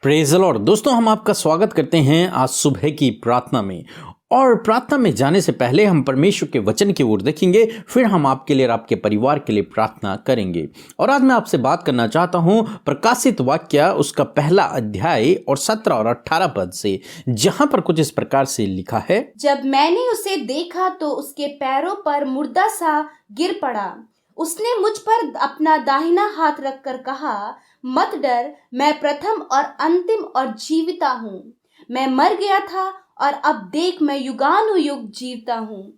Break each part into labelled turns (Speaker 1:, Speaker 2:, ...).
Speaker 1: Praise the Lord. दोस्तों, हम आपका स्वागत करते हैं आज सुबह की प्रार्थना में। और प्रार्थना में जाने से पहले हम परमेश्वर के वचन की ओर देखेंगे, फिर हम आपके लिए और आपके परिवार के लिए प्रार्थना करेंगे। और आज मैं आपसे बात करना चाहता हूं प्रकाशित वाक्य उसका पहला अध्याय और 17 और 18 पद से, जहां पर कुछ इस प्रकार से लिखा है।
Speaker 2: जब मैंने उसे देखा तो उसके पैरों पर मुर्दा सा गिर पड़ा। उसने मुझ पर अपना दाहिना हाथ रखकर कहा, मत डर, मैं प्रथम और अंतिम और जीविता हूँ। मैं मर गया था और अब देख मैं युगानुयुग जीवता हूँ,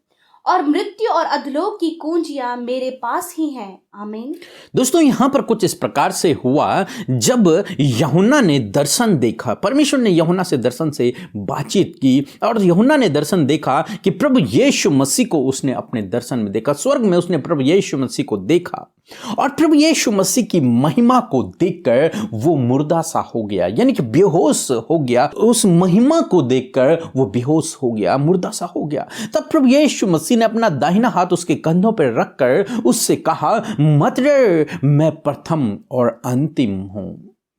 Speaker 2: और मृत्यु और अधोलोक की कुंजियां मेरे पास ही हैं। आमीन।
Speaker 1: दोस्तों, यहां पर कुछ इस प्रकार से हुआ, जब यूहन्ना ने दर्शन देखा, परमेश्वर ने यूहन्ना से दर्शन से बातचीत की और यूहन्ना ने दर्शन देखा कि प्रभु यीशु मसीह को उसने अपने दर्शन में देखा। स्वर्ग में उसने प्रभु यीशु मसीह को देखा और प्रभु यीशु मसीह की महिमा को देखकर वो मुर्दा सा हो गया, यानी कि बेहोश हो गया। उस महिमा को देखकर वो बेहोश हो गया, मुर्दा सा हो गया। तब प्रभु यीशु मसीह ने अपना दाहिना हाथ उसके कंधों पर रखकर उससे कहा, मत डर, मैं प्रथम और अंतिम हूं।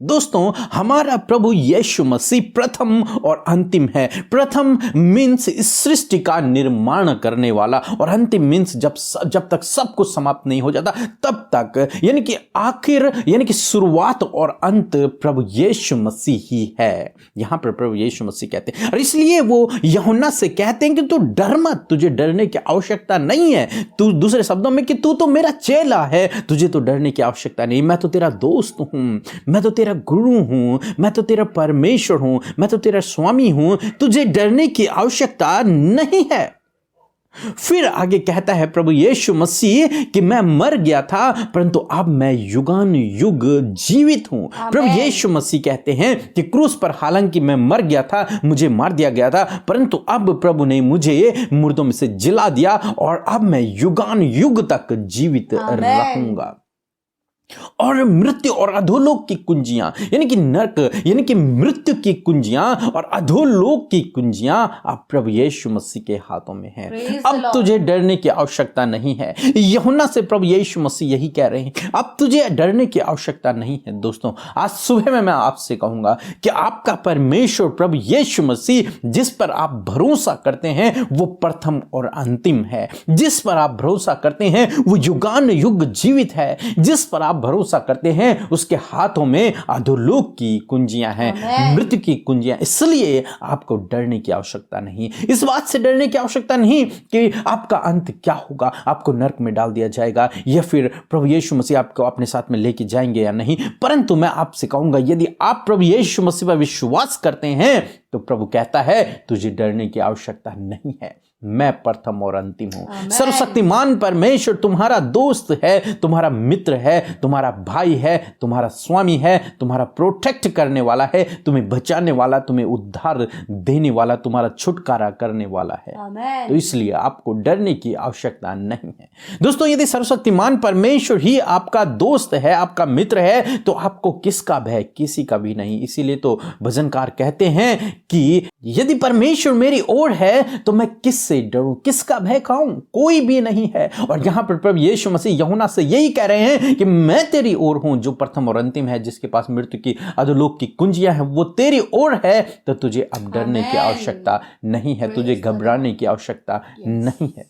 Speaker 1: दोस्तों, हमारा प्रभु यीशु मसीह प्रथम और अंतिम है। प्रथम मीन्स इस सृष्टि का निर्माण करने वाला, और अंतिम मीन्स जब तक सब कुछ समाप्त नहीं हो जाता तब तक, यानी कि आखिर, यानी कि शुरुआत और अंत प्रभु यीशु मसीह ही है। यहां पर प्रभु यीशु मसीह कहते हैं, और इसलिए वो यूहन्ना से कहते हैं कि तू डर मत, तुझे डरने की आवश्यकता नहीं है। तू, दूसरे शब्दों में, कि तू तो मेरा चेला है, तुझे तो डरने की आवश्यकता नहीं। मैं तो तेरा दोस्त हूं, मैं तो तेरा गुरु हूं, मैं तो तेरा परमेश्वर हूं, मैं तो तेरा स्वामी हूं, तुझे डरने की आवश्यकता नहीं है। फिर आगे कहता है प्रभु यीशु मसीह कि मैं मर गया था परंतु अब मैं युगान युग जीवित हूं। प्रभु यीशु मसीह कहते हैं कि क्रूस पर हालांकि मैं मर गया था, मुझे मार दिया गया था, परंतु अब प्रभु ने मुझे मुर्दों में से जिला दिया और अब मैं युगान युग तक जीवित रहूंगा। और मृत्यु और अधोलोक की कुंजियां, यानी कि नरक, यानी कि मृत्यु की कुंजियां और अधोलोक की कुंजियां अब प्रभु यीशु मसीह के हाथों में हैं। अब तुझे डरने की आवश्यकता नहीं है। यूहन्ना से प्रभु यीशु मसीह यही कह रहे हैं, अब तुझे डरने की आवश्यकता नहीं है। दोस्तों, आज सुबह में मैं आपसे कहूंगा कि आपका परमेश्वर प्रभु यीशु मसीह, जिस पर आप भरोसा करते हैं, वो प्रथम और अंतिम है। जिस पर आप भरोसा करते हैं वो युगान युग जीवित है। जिस पर आप भरोसा करते हैं उसके हाथों में अधोलोक की कुंजियां हैं, मृत्यु की कुंजियां। इसलिए आपको डरने की आवश्यकता नहीं, इस बात से डरने की आवश्यकता नहीं कि आपका अंत क्या होगा, आपको नरक में डाल दिया जाएगा या फिर प्रभु यीशु मसीह आपको अपने साथ में लेके जाएंगे या नहीं। परंतु मैं आपसे कहूंगा, यदि आप प्रभु यीशु मसीह पर विश्वास करते हैं तो प्रभु कहता है तुझे डरने की आवश्यकता नहीं है, मैं प्रथम और अंतिम हूं। सर्वशक्तिमान परमेश्वर तुम्हारा दोस्त है, तुम्हारा मित्र है, तुम्हारा भाई है, तुम्हारा स्वामी है, तुम्हारा प्रोटेक्ट करने वाला है, तुम्हें बचाने वाला, तुम्हें उद्धार देने वाला, तुम्हारा छुटकारा करने वाला है। तो इसलिए आपको डरने की आवश्यकता नहीं है। दोस्तों, यदि सर्वशक्तिमान परमेश्वर ही आपका दोस्त है, आपका मित्र है, तो आपको किसका भय? किसी का भी नहीं। इसीलिए तो भजनकार कहते हैं कि यदि परमेश्वर मेरी ओर है तो मैं किससे डरूं, किसका भय खाऊं? कोई भी नहीं है। और यहां पर प्रभु यीशु मसीह यूहन्ना से यही कह रहे हैं कि मैं तेरी ओर हूं, जो प्रथम और अंतिम है, जिसके पास मृत्यु की अधोलोक की कुंजियां हैं, वो तेरी ओर है। तो तुझे अब डरने की आवश्यकता नहीं है, तुझे घबराने की आवश्यकता नहीं है।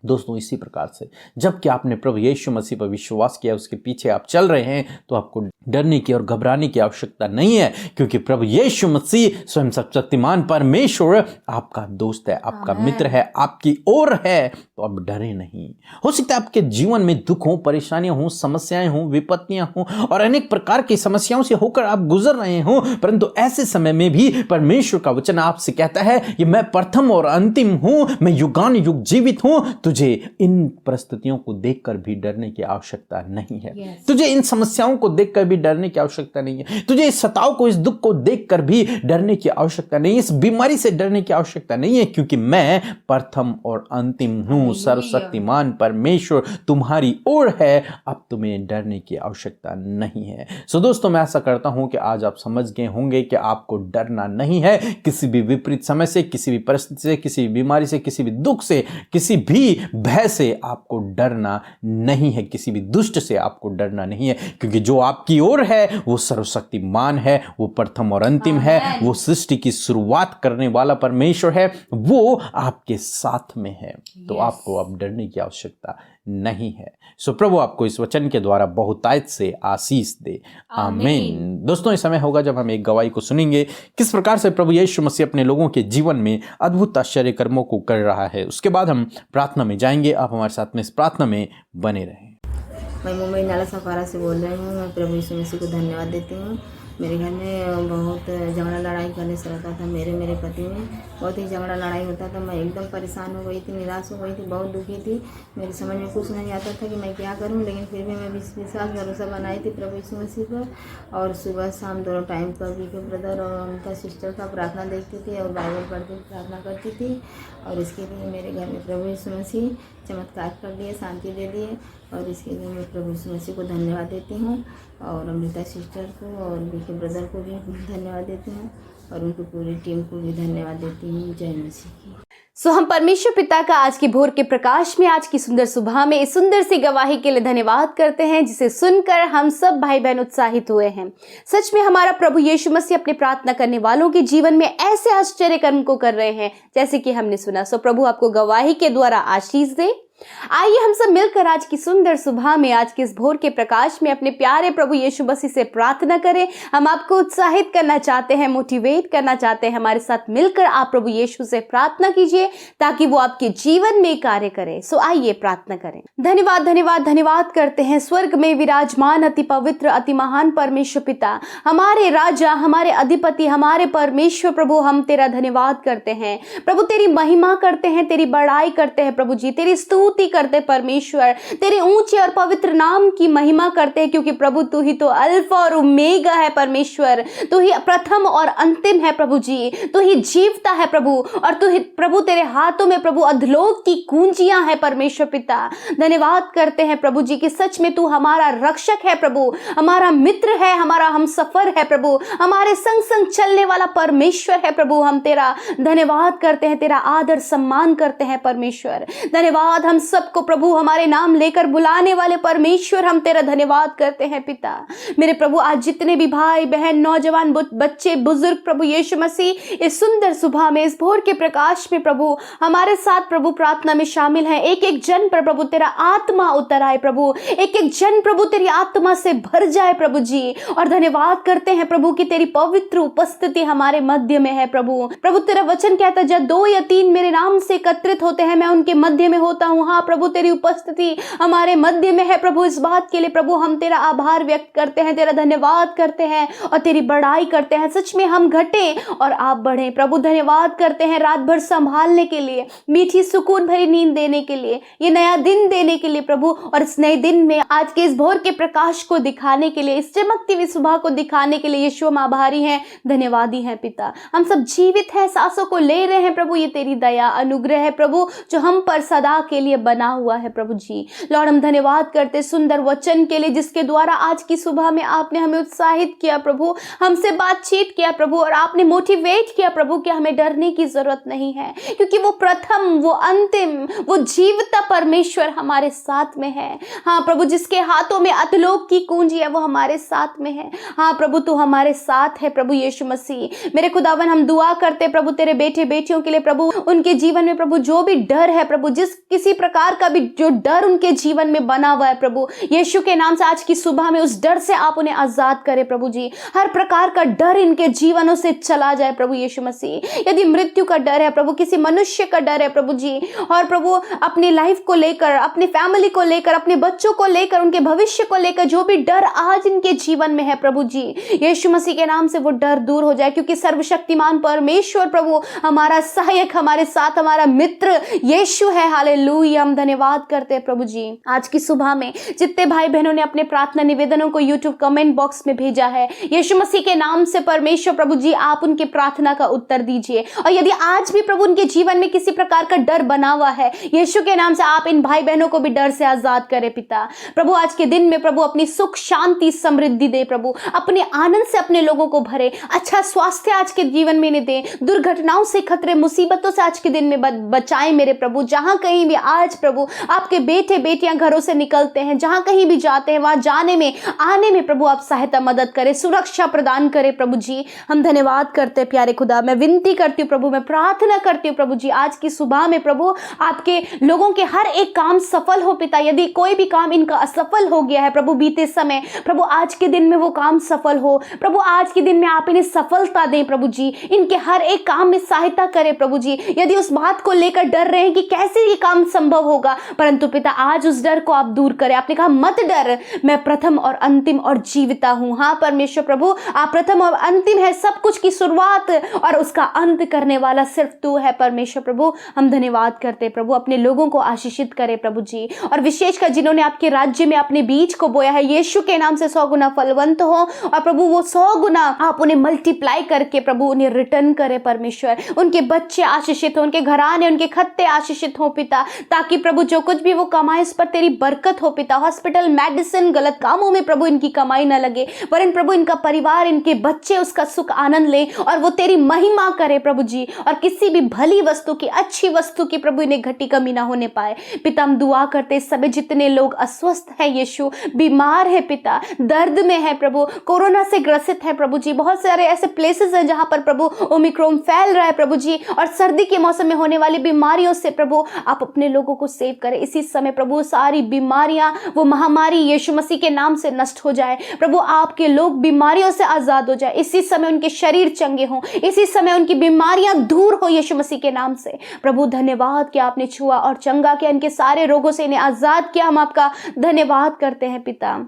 Speaker 1: दोस्तों, इसी प्रकार से जबकि आपने प्रभु यीशु मसीह पर विश्वास किया, उसके पीछे आप चल रहे हैं, तो आपको डरने की और घबराने की आवश्यकता नहीं है, क्योंकि प्रभु यीशु मसीह स्वयं सर्वशक्तिमान परमेश्वर आपका दोस्त है, आपका मित्र है, आपकी ओर है। तो अब डरे नहीं। हो सकता है आपके जीवन में दुख हो, परेशानियां हो, समस्याएं हो, विपत्तियां हो और अनेक प्रकार की समस्याओं से होकर आप गुजर रहे हो, परंतु ऐसे समय में भी परमेश्वर का वचन आपसे कहता है कि मैं प्रथम और अंतिम हूं, मैं युगान युग जीवित हूं। तुझे इन परिस्थितियों को देखकर भी डरने की आवश्यकता नहीं है। तुझे इन समस्याओं को देखकर भी डरने की आवश्यकता नहीं है। तुझे इस सताव को, इस दुख को देखकर भी डरने की आवश्यकता नहीं है। इस बीमारी से डरने की आवश्यकता नहीं है, क्योंकि मैं प्रथम और अंतिम हूं। सर्वशक्तिमान परमेश्वर तुम्हारी ओर है, अब तुम्हें डरने की आवश्यकता नहीं है। सो दोस्तों, मैं आशा करता हूं कि आज आप समझ गए होंगे कि आपको डरना नहीं है। किसी भी विपरीत समय से, किसी भी परिस्थिति से, किसी भी बीमारी से, किसी भी दुख से, किसी भी भय से आपको डरना नहीं है, किसी भी दुष्ट से आपको डरना नहीं है, क्योंकि जो आपकी ओर है वो सर्वशक्तिमान है, वो प्रथम और अंतिम है, वो सृष्टि की शुरुआत करने वाला परमेश्वर है, वो आपके साथ में है। तो आपको अब डरने की आवश्यकता नहीं है। सो प्रभु आपको इस वचन के द्वारा बहुतायत से आशीष दे। आमीन। दोस्तों, इस समय होगा जब हम एक गवाही को सुनेंगे, किस प्रकार से प्रभु यीशु मसीह अपने लोगों के जीवन में अद्भुत आश्चर्य कर्मों को कर रहा है। उसके बाद हम प्रार्थना में जाएंगे। आप हमारे साथ में इस प्रार्थना में बने रहें।
Speaker 3: मैं मुंबई नाला सफारा से बोल रही हूँ। मैं प्रभु यीशु मसीह को धन्यवाद देती हूँ। मेरे घर में बहुत झगड़ा लड़ाई करने से रहता था। मेरे पति में बहुत ही झगड़ा लड़ाई होता था। मैं एकदम परेशान हो गई थी, निराश हो गई थी, बहुत दुखी थी। मेरे समझ में कुछ नहीं आता था कि मैं क्या करूं, लेकिन फिर भी मैं विश्वास भरोसा बनाई थी प्रभु यीशु मसीह पर। और सुबह शाम दोनों टाइम पर भी के ब्रदर और उनका सिस्टर का प्रार्थना देखती थी और बाइबल पढ़ के प्रार्थना करती थी। और इसके लिए मेरे घर में प्रभु यीशु मसीह चमत्कार कर दिए, शांति दे दिए। और इसके लिए मैं प्रभु यीशु मसीह को धन्यवाद देती हूँ और अमृता सिस्टर को और बीके ब्रदर को भी धन्यवाद देती हूँ और उनकी पूरी टीम को भी धन्यवाद देती हूँ। जय मसीह की।
Speaker 2: सो हम परमेश्वर पिता का आज की भोर के प्रकाश में, आज की सुंदर सुबह में इस सुंदर सी गवाही के लिए धन्यवाद करते हैं, जिसे सुनकर हम सब भाई बहन उत्साहित हुए हैं। सच में हमारा प्रभु यीशु मसीह अपने प्रार्थना करने वालों के जीवन में ऐसे आश्चर्य कर्म को कर रहे हैं जैसे कि हमने सुना। सो प्रभु आपको गवाही के द्वारा आशीष दे। आइए हम सब मिलकर आज की सुंदर सुबह में, आज के इस भोर के प्रकाश में अपने प्यारे प्रभु यीशु मसीह से प्रार्थना करें। हम आपको उत्साहित करना चाहते हैं, मोटिवेट करना चाहते हैं। हमारे साथ मिलकर आप प्रभु यीशु से प्रार्थना कीजिए ताकि वो आपके जीवन में कार्य करे। सो आइए प्रार्थना करें। धन्यवाद धन्यवाद धन्यवाद करते हैं स्वर्ग में विराजमान अति पवित्र अति महान परमेश्वर पिता, हमारे राजा, हमारे अधिपति, हमारे परमेश्वर प्रभु, हम तेरा धन्यवाद करते हैं प्रभु, तेरी महिमा करते हैं, तेरी बड़ाई करते हैं प्रभु जी, तेरी स्तुति करते परमेश्वर, तेरे ऊंचे और पवित्र नाम की महिमा करते हैं, क्योंकि प्रभु तू ही तो अल्फा और ओमेगा है परमेश्वर, तू ही प्रथम और अंतिम है प्रभु जी, तू ही जीवता है प्रभु, और तू ही प्रभु, तेरे हाथों में प्रभु अधलोक की कुंजियां है परमेश्वर पिता। धन्यवाद करते हैं प्रभु जी कि सच में तू हमारा रक्षक है प्रभु, हमारा मित्र है, हमारा हमसफर है प्रभु, हमारे संग संग चलने वाला परमेश्वर है प्रभु। हम तेरा धन्यवाद करते हैं, तेरा आदर सम्मान करते हैं परमेश्वर। धन्यवाद हम सबको प्रभु हमारे नाम लेकर बुलाने वाले परमेश्वर, हम तेरा धन्यवाद करते हैं पिता। मेरे प्रभु, आज जितने भी भाई बहन, नौजवान, बच्चे, बुजुर्ग प्रभु यीशु मसीह इस सुंदर सुबह में, इस भोर के प्रकाश में प्रभु हमारे साथ प्रभु प्रार्थना में शामिल हैं। एक एक जन पर प्रभु तेरा आत्मा उतर आए प्रभु, एक एक जन प्रभु तेरी आत्मा से भर जाए प्रभु जी। और धन्यवाद करते हैं प्रभु कि तेरी पवित्र उपस्थिति हमारे मध्य में है प्रभु। प्रभु तेरा वचन कहता है, जब 2 या 3 मेरे नाम से एकत्रित होते हैं, मैं उनके मध्य में होता हूँ। हाँ प्रभु, तेरी उपस्थिति हमारे मध्य में है प्रभु। इस बात के लिए प्रभु हम तेरा आभार व्यक्त करते हैं, तेरा धन्यवाद करते हैं और तेरी बड़ाई करते हैं। सच में हम घटे और आप बढ़े प्रभु। धन्यवाद करते हैं रात भर संभालने के लिए, मीठी सुकून भरी नींद देने के लिए, ये नया दिन देने के लिए प्रभु, और इस नए दिन में आज के इस भोर के प्रकाश को दिखाने के लिए, इस चमकती हुई सुबह को दिखाने के लिए यीशु हम आभारी हैं, धन्यवादी हैं पिता। हम सब जीवित हैं, सांसों को ले रहे हैं प्रभु, ये तेरी दया अनुग्रह है प्रभु जो हम पर सदा के लिए बना हुआ है प्रभु जी। लॉर्ड, हम धन्यवाद करते सुंदर वचन के लिए, जिसके द्वारा आज की सुबह में आपने हमें उत्साहित किया प्रभु, हमसे बातचीत किया प्रभु, और आपने मोटिवेट किया प्रभु कि हमें डरने की जरूरत नहीं है, क्योंकि वो प्रथम, वो अंतिम, वो जीवता परमेश्वर हमारे साथ में है। हाँ प्रभु, जिसके हाथों में अधलोक की कुंजी है, वो हमारे साथ में है। हाँ प्रभु, तू हमारे साथ है प्रभु यीशु मसीह। मेरे खुदावन, हम दुआ करते प्रभु तेरे बेटे बेटियों के लिए प्रभु, उनके जीवन में प्रभु जो भी डर है प्रभु, जिस किसी प्रकार का भी जो डर उनके जीवन में बना हुआ है प्रभु, यीशु के नाम से आज की सुबह में उस डर से आप उन्हें आजाद करें प्रभु जी। हर प्रकार का डर इनके जीवनों से चला जाए प्रभु यीशु मसीह। यदि मृत्यु का डर है प्रभु, किसी मनुष्य का डर है प्रभु जी, और प्रभु अपनी लाइफ को लेकर, अपनी फैमिली को लेकर, अपने बच्चों को लेकर, उनके भविष्य को लेकर जो भी डर आज इनके जीवन में है प्रभु जी, यीशु मसीह के नाम से वो डर दूर हो जाए, क्योंकि सर्वशक्तिमान परमेश्वर प्रभु हमारा सहायक, हमारे साथ हमारा मित्र यीशु है। हालेलुया। हम धन्यवाद करते हैं प्रभु जी। आज की सुबह में जितने भाई बहनों ने अपने प्रार्थना निवेदनों को यूट्यूब कमेंट बॉक्स में भेजा है, यीशु मसीह के नाम से परमेश्वर प्रभु जी आप उनके प्रार्थना का उत्तर दीजिए। और यदि आज भी प्रभु उनके जीवन में किसी प्रकार का डर बना हुआ है, यीशु के नाम से आप इन भाई बहनों को भी डर से आजाद करें पिता। प्रभु आज के दिन में प्रभु अपनी सुख शांति समृद्धि दे प्रभु, अपने आनंद से अपने लोगों को भरे, अच्छा स्वास्थ्य आज के जीवन में इन्हें दे, दुर्घटनाओं से, खतरे, मुसीबतों से आज के दिन में बचाए मेरे प्रभु। जहां कहीं भी आज प्रभु आपके बेटे बेटियां घरों से निकलते हैं, जहां कहीं भी जाते हैं वहां जाने में आने में प्रभु आप सहायता मदद करें, सुरक्षा प्रदान करें प्रभु जी। हम धन्यवाद करते हैं प्यारे खुदा। मैं विनती करती हूँ प्रभु, मैं प्रार्थना करती हूँ प्रभु जी, आज की सुबह में प्रभु आपके लोगों के हर एक काम सफल हो पिता। यदि कोई भी काम इनका असफल हो गया है प्रभु बीते समय, प्रभु आज के दिन में वो काम सफल हो प्रभु। आज के दिन में आप इन्हें सफलता दें प्रभु जी, इनके हर एक काम में सहायता करें प्रभु जी। यदि उस बात को लेकर डर रहे हैं कि कैसे ये काम संभव होगा, परंतु पिता आज उस डर को आप दूर करें। आपने कहा मत डर, मैं प्रथम और अंतिम और जीविता हूं। हाँ परमेश्वर प्रभु, आप प्रथम और अंतिम है, सब कुछ की शुरुआत और उसका अंत करने वाला सिर्फ तू है परमेश्वर प्रभु। हम धन्यवाद करते हैं प्रभु, अपने लोगों को आशीषित करें प्रभु जी, और विशेषकर जिन्होंने आपके राज्य में अपने बीज को बोया है, यीशु के नाम से 100 गुना फलवंत हो, और प्रभु वो 100 गुना आप उन्हें मल्टीप्लाई करके प्रभु उन्हें रिटर्न करें परमेश्वर। उनके बच्चे आशीषित हो, उनके घराने, उनके खत्ते आशीषित हो पिता, ताकि प्रभु जो कुछ भी वो कमाए उस पर तेरी बरकत हो पिता। हॉस्पिटल, मेडिसिन, गलत कामों में प्रभु इनकी कमाई ना लगे, वरन प्रभु इनका परिवार, इनके बच्चे उसका सुख आनंद ले और वो तेरी महिमा करे प्रभु जी, और किसी भी भली वस्तु की, अच्छी वस्तु की प्रभु इन्हें घटी कमी ना होने पाए पिता। हम दुआ करते सभी जितने लोग अस्वस्थ हैं यीशु, बीमार है पिता, दर्द में है प्रभु, कोरोना से ग्रसित है प्रभु जी, बहुत सारे ऐसे प्लेसेस हैं जहां पर प्रभु ओमिक्रॉन फैल रहा है प्रभु जी, और सर्दी के मौसम में होने वाली बीमारियों से प्रभु आप अपने लोगों को सेव करें। इसी समय प्रभु सारी बीमारियां, वो महामारी यीशु मसीह के नाम से नष्ट हो जाए प्रभु। आपके लोग बीमारियों से आजाद हो जाए, इसी समय उनके शरीर चंगे हों, इसी समय उनकी बीमारियां दूर हो यीशु मसीह के नाम से प्रभु। धन्यवाद कि आपने छुआ और चंगा किया, इनके सारे रोगों से इन्हें आजाद किया। हम आपका धन्यवाद करते हैं पिता।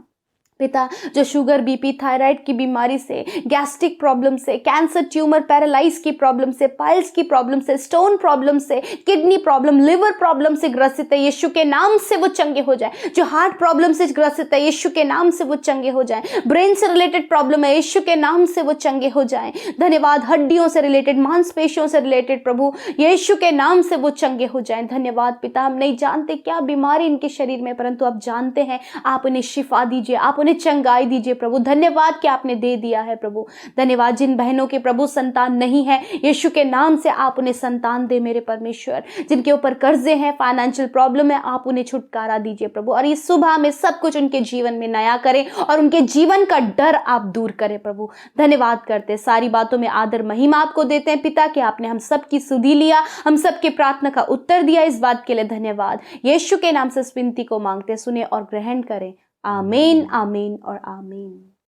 Speaker 2: जो शुगर, बीपी, थायराइड की बीमारी से, गैस्ट्रिक प्रॉब्लम से, कैंसर, ट्यूमर, पैरालाइज की प्रॉब्लम से, पाइल्स की प्रॉब्लम से, स्टोन प्रॉब्लम से, किडनी प्रॉब्लम, लिवर प्रॉब्लम से ग्रसित है, यीशु के नाम से वो चंगे हो जाए। जो हार्ट प्रॉब्लम से ग्रसित है, यीशु के नाम से वो चंगे हो जाए। ब्रेन से रिलेटेड प्रॉब्लम है, यीशु के नाम से वो चंगे हो जाए। धन्यवाद। हड्डियों से रिलेटेड, मांसपेशियों से रिलेटेड प्रभु यीशु के नाम से वो चंगे हो जाए। धन्यवाद पिता। हम नहीं जानते क्या बीमारी इनके शरीर में, परंतु आप जानते हैं। आप उन्हें शिफा दीजिए, आप उन्हें चंगाई दीजिए प्रभु। धन्यवाद कि आपने दे दिया है प्रभु। धन्यवाद। जिन बहनों के प्रभु संतान नहीं है, यीशु के नाम से आप उन्हें संतान दे मेरे परमेश्वर। जिनके ऊपर कर्जे हैं, फाइनेंशियल प्रॉब्लम है, आप उन्हें छुटकारा दीजिए प्रभु, और इस सुबह में सब कुछ उनके जीवन में नया करें और उनके जीवन का डर आप दूर करें प्रभु। धन्यवाद करते, सारी बातों में आदर महिमा आपको देते हैं पिता कि आपने हम सब की सुधि लिया, हम सब के प्रार्थना का उत्तर दिया। इस बात के लिए धन्यवाद। यीशु के नाम से इस विनती को मांगते, सुने और ग्रहण करें। आमीन, आमीन और आमीन।